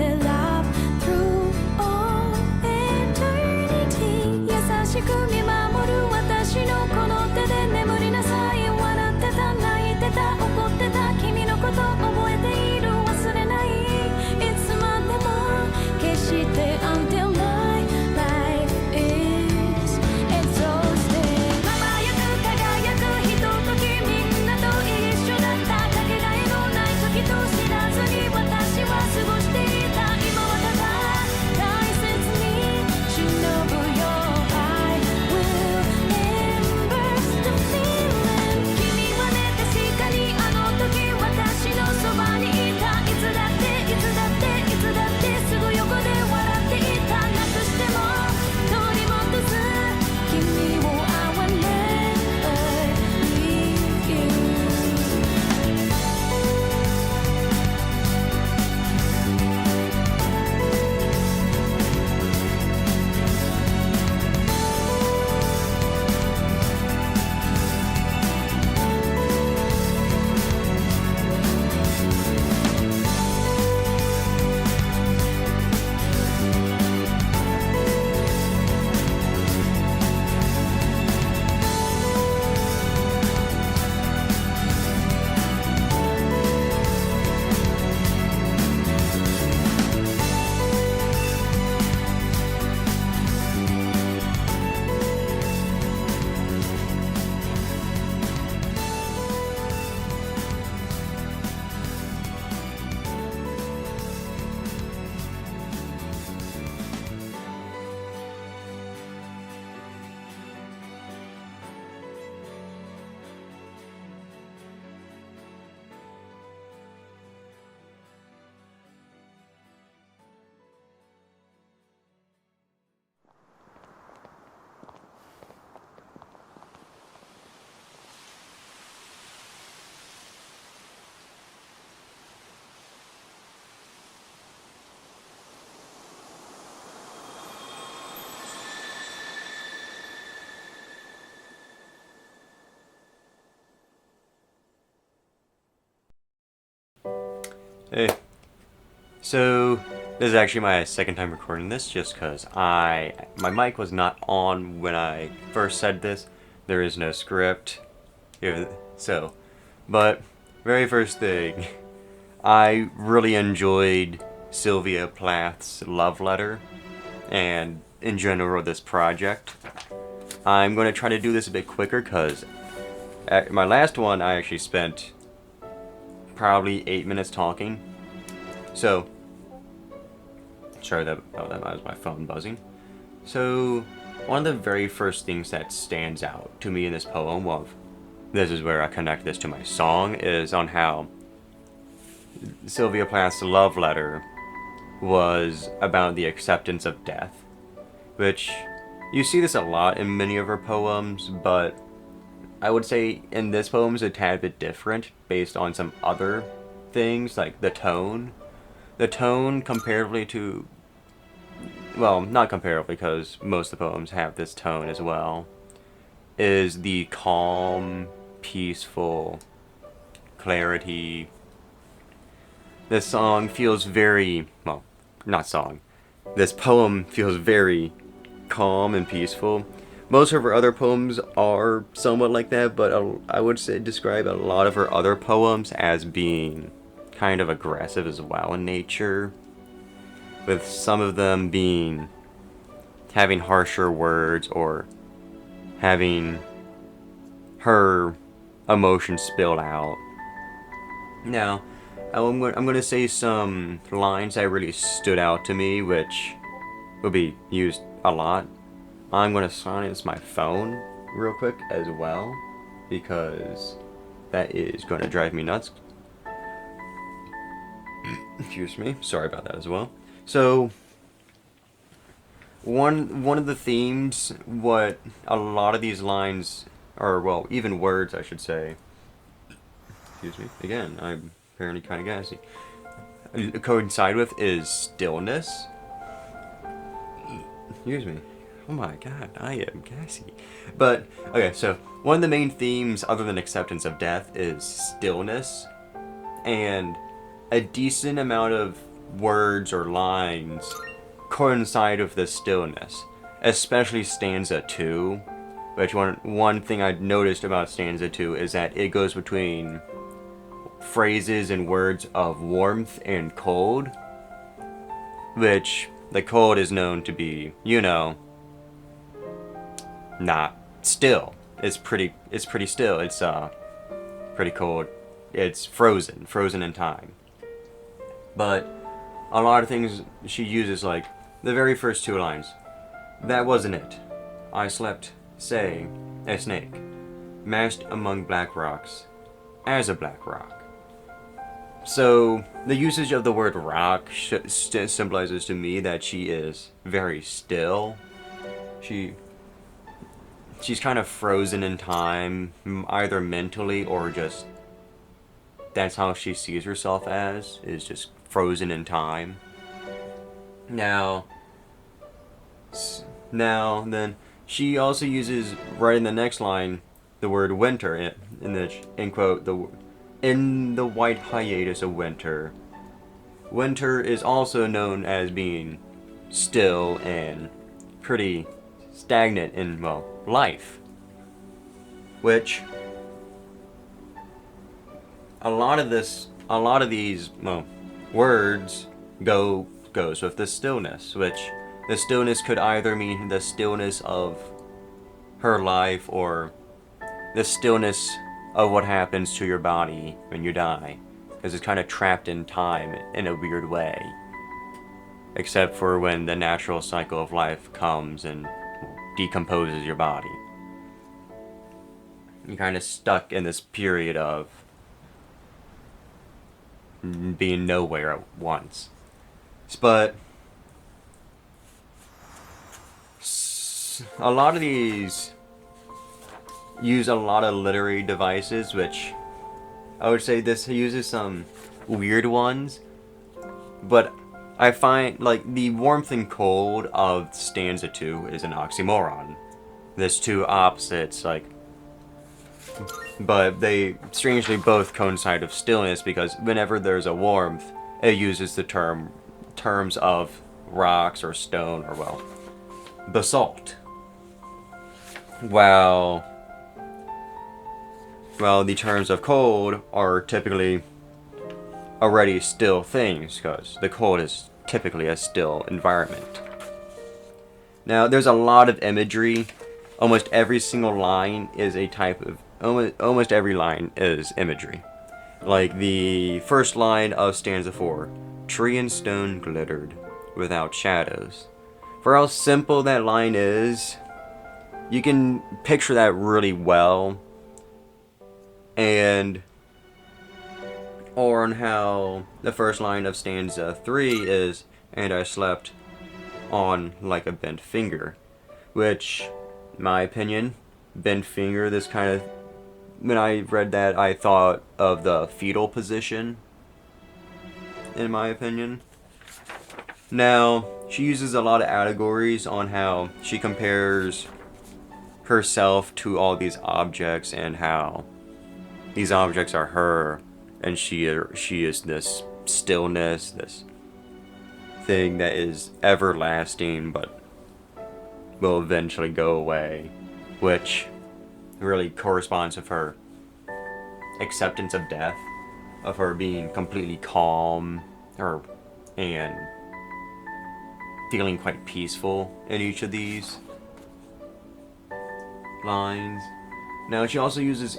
the love through all eternity 優しく見守る私のこの手で眠りなさい笑ってた泣いてた怒ってた君のこと覚えている忘れないいつまでも決して until my life is exhausted 輝く輝くひとときみんなと一緒だったかけがえのない時と知らずに私は過ごしていた今はただ大切に忍ぶよ I will embrace the feeling 君はね確かにあの時私のそばにいたいつだっていつだっていつだってすぐ横で笑っていたなくしても取り戻す君を I will never leave you Hey, so this is actually my second time recording this just because my mic was not on when I first said this. There is no script. So, but very first thing, I really enjoyed Sylvia Plath's love letter and in general this project. I'm going to try to do this a bit quicker because my last one I actually spent probably 8 minutes talking. So, sorry that was my phone buzzing. So, one of the very first things that stands out to me in this poem, well, this is where I connect this to my song, is on how Sylvia Plath's love letter was about the acceptance of death, which you see this a lot in many of her poems, but I would say in this poem is a tad bit different based on some other things, like the tone. The tone comparatively to, well, not comparatively because most of the poems have this tone as well, is the calm, peaceful, clarity. This song feels very, well, not song. This poem feels very calm and peaceful. Most of her other poems are somewhat like that, but I would say describe a lot of her other poems as being kind of aggressive as well in nature, with some of them being having harsher words or having her emotions spilled out. Now, I'm going to say some lines that really stood out to me, which will be used a lot. I'm going to silence my phone real quick as well, because that is going to drive me nuts. Excuse me, sorry about that as well. So, one of the themes, what a lot of these lines, or well, even words I should say, excuse me, again, I'm apparently kind of gassy, coincide with is stillness. Excuse me. Oh my god, I am gassy. But, okay, so one of the main themes other than acceptance of death is stillness, and a decent amount of words or lines coincide with the stillness, especially stanza 2, which one thing I noticed about stanza 2 is that it goes between phrases and words of warmth and cold, which the cold is known to be, you know, not still. It's pretty still. It's pretty cold. It's frozen in time. But a lot of things she uses, like the very first 2 lines. That wasn't it. I slept, say, a snake, mashed among black rocks, as a black rock. So, the usage of the word rock symbolizes to me that she is very still. She's kind of frozen in time, either mentally or just that's how she sees herself as, is just frozen in time. Now, then, she also uses, right in the next line, the word winter, in quote, in the white hiatus of winter. Winter is also known as being still and pretty stagnant in, well, life. Which, a lot of these, well, words goes with the stillness, which the stillness could either mean the stillness of her life or the stillness of what happens to your body when you die, because it's kind of trapped in time in a weird way, except for when the natural cycle of life comes and decomposes your body. You're kind of stuck in this period of being nowhere at once. But a lot of these use a lot of literary devices, which I would say this uses some weird ones, but I find, like, the warmth and cold of stanza 2 is an oxymoron. There's 2 opposites, like, but they strangely both coincide with stillness, because whenever there's a warmth, it uses the terms of rocks or stone or, well, basalt. Well, the terms of cold are typically already still things, because the cold is typically a still environment. Now, there's a lot of imagery. Almost every single line is a type of... Almost every line is imagery. Like the first line of stanza 4. Tree and stone glittered, without shadows. For how simple that line is, you can picture that really well. Or on how the first line of stanza 3 is, and I slept on like a bent finger. Which, in my opinion, bent finger, this kind of... When I read that, I thought of the fetal position, in my opinion. Now, she uses a lot of allegories on how she compares herself to all these objects and how these objects are her, and she is this stillness, this thing that is everlasting but will eventually go away, which really corresponds with her acceptance of death, of her being completely calm and feeling quite peaceful in each of these lines. Now, she also uses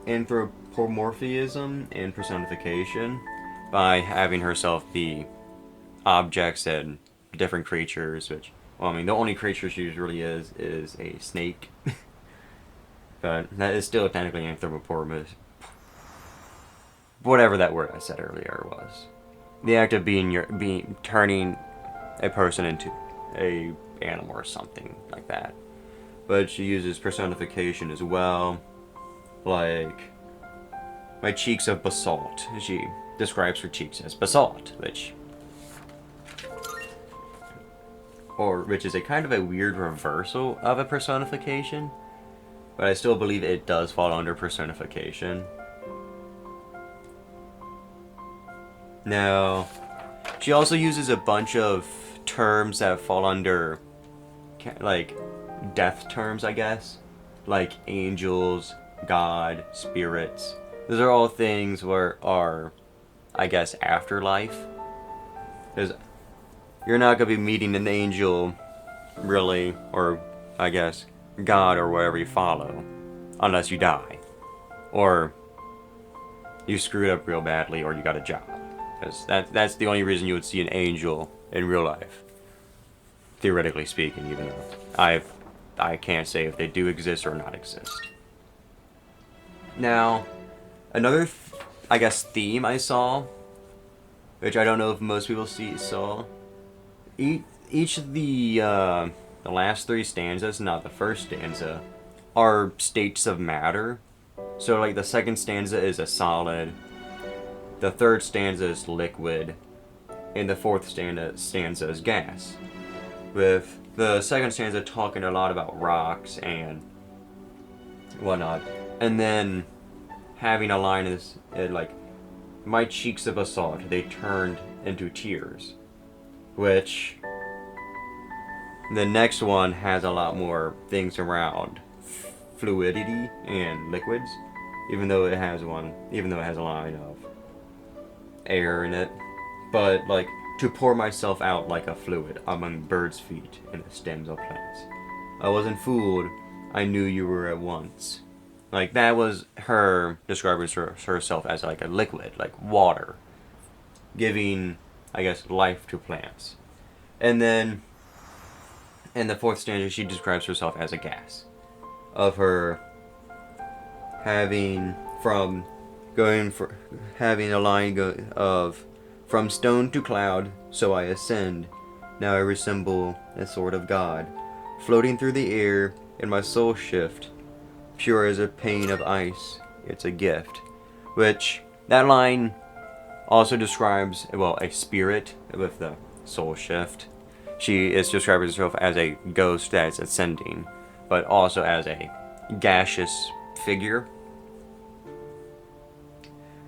anthropomorphism and personification by having herself be objects and different creatures, which, well, I mean, the only creature she really is a snake. But that is still technically anthropomorphism. Whatever that word I said earlier was. The act of turning a person into a animal or something like that. But she uses personification as well. Like, my cheeks of basalt. She describes her cheeks as basalt, which is a kind of a weird reversal of a personification. But I still believe it does fall under personification. Now, She also uses a bunch of terms that fall under, like, death terms, I guess. Like angels, God, spirits. Those are all things where are, I guess, afterlife. Because you're not going to be meeting an angel, really, or, I guess, God or whatever you follow, unless you die. Or you screwed up real badly, or you got a job. Because that's the only reason you would see an angel in real life. Theoretically speaking, even though I can't say if they do exist or not exist. Now, another, I guess, theme I saw, which I don't know if most people saw, each of the last three stanzas, not the first stanza, are states of matter. So, like, the second stanza is a solid, the third stanza is liquid, and the fourth stanza is gas. With the second stanza talking a lot about rocks and whatnot. And then having a line is like, my cheeks of basalt, they turned into tears. Which the next one has a lot more things around fluidity and liquids. Even though it has a line of air in it. But, like, to pour myself out like a fluid among birds' feet in the stems of plants. I wasn't fooled, I knew you were at once. Like, that was her describing herself as like a liquid, like water. Giving, I guess, life to plants. And then, in the fourth stanza, she describes herself as a gas. Of her having a line of from stone to cloud, so I ascend. Now I resemble a sort of god, floating through the air in my soul shift, pure as a pane of ice. It's a gift. Which, that line also describes, well, a spirit with the soul shift. She is describing herself as a ghost that's ascending, but also as a gaseous figure.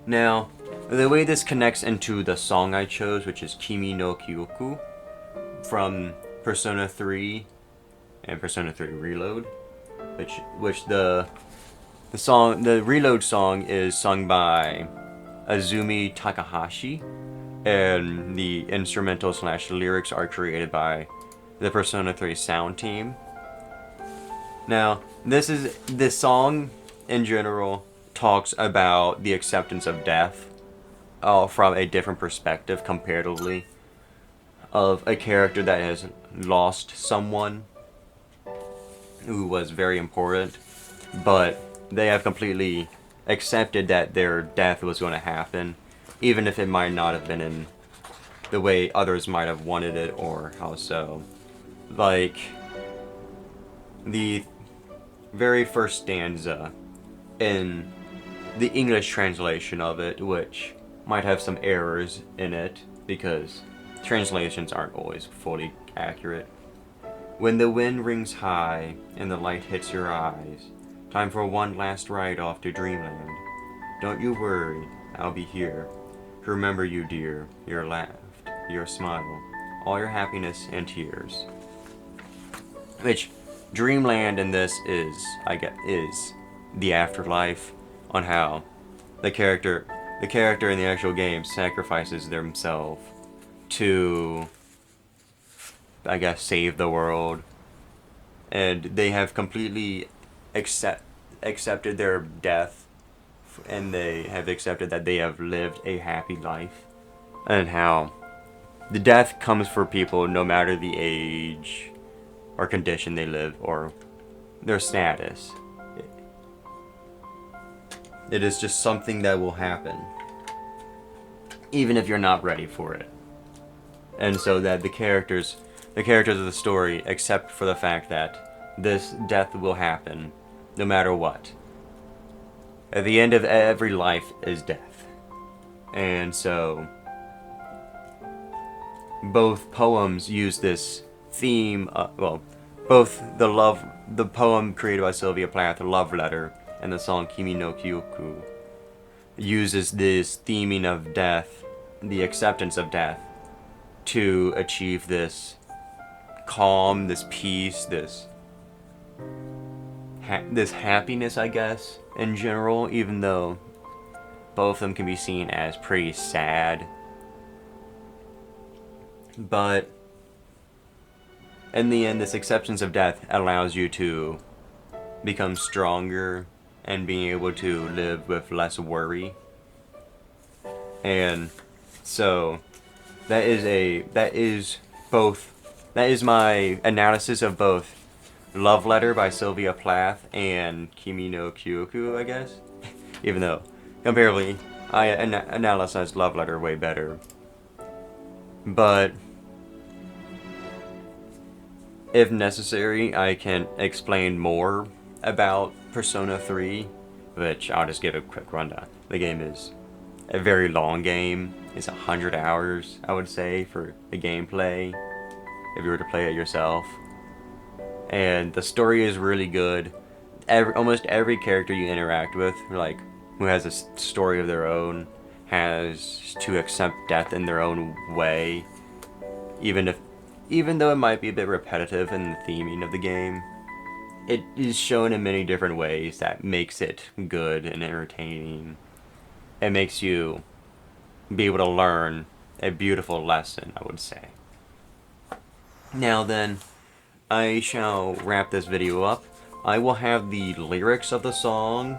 Now, the way this connects into the song I chose, which is Kimi no Kioku, from Persona 3 and Persona 3 Reload, which the Reload song is sung by Azumi Takahashi, and the instrumental / lyrics are created by the Persona 3 sound team. Now, this song in general talks about the acceptance of death from a different perspective comparatively, of a character that has lost someone who was very important, but they have completely accepted that their death was going to happen, even if it might not have been in the way others might have wanted it, or how so. Like, the very first stanza in the English translation of it, which might have some errors in it, because translations aren't always fully accurate. When the wind rings high and the light hits your eyes, time for one last ride off to dreamland. Don't you worry, I'll be here. Remember you, dear, your laugh, your smile, all your happiness and tears. Which, dreamland in this is the afterlife, on how the character in the actual game sacrifices themselves to, I guess, save the world. And they have completely accepted their death, and they have accepted that they have lived a happy life. And how the death comes for people no matter the age or condition they live or their status. It is just something that will happen, even if you're not ready for it. And so that the characters of the story accept for the fact that this death will happen no matter what. At the end of every life is death. And so both poems use this theme, both the poem created by Sylvia Plath, Love Letter, and the song Kimi no Kioku uses this theming of death, the acceptance of death, to achieve this calm, this peace, this happiness, I guess, in general, even though both of them can be seen as pretty sad. But in the end, this acceptance of death allows you to become stronger and being able to live with less worry. And so that is my analysis of both Love Letter by Sylvia Plath and Kimi no Kioku, I guess. Even though, comparatively, I analyzed Love Letter way better. But if necessary, I can explain more about Persona 3, which I'll just give a quick rundown. The game is a very long game. It's 100 hours, I would say, for the gameplay, if you were to play it yourself. And the story is really good. Almost every character you interact with, like, who has a story of their own, has to accept death in their own way, even though it might be a bit repetitive in the theming of the game. It is shown in many different ways that makes it good and entertaining. It makes you be able to learn a beautiful lesson, I would say. Now then, I shall wrap this video up. I will have the lyrics of the song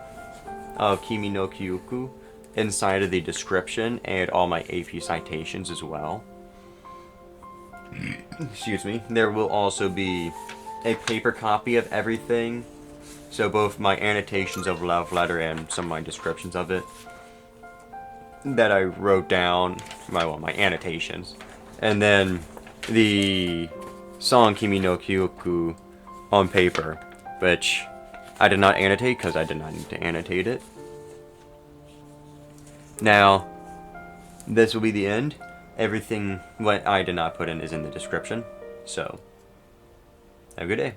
of Kimi no Kyoku inside of the description and all my AP citations as well. Excuse me. There will also be a paper copy of everything, so both my annotations of Love Letter and some of my descriptions of it that I wrote down, my annotations, and then the song Kimi no Kyoku on paper, which I did not annotate because I did not need to annotate it. Now, this will be the end. Everything what I did not put in is in the description, so have a good day.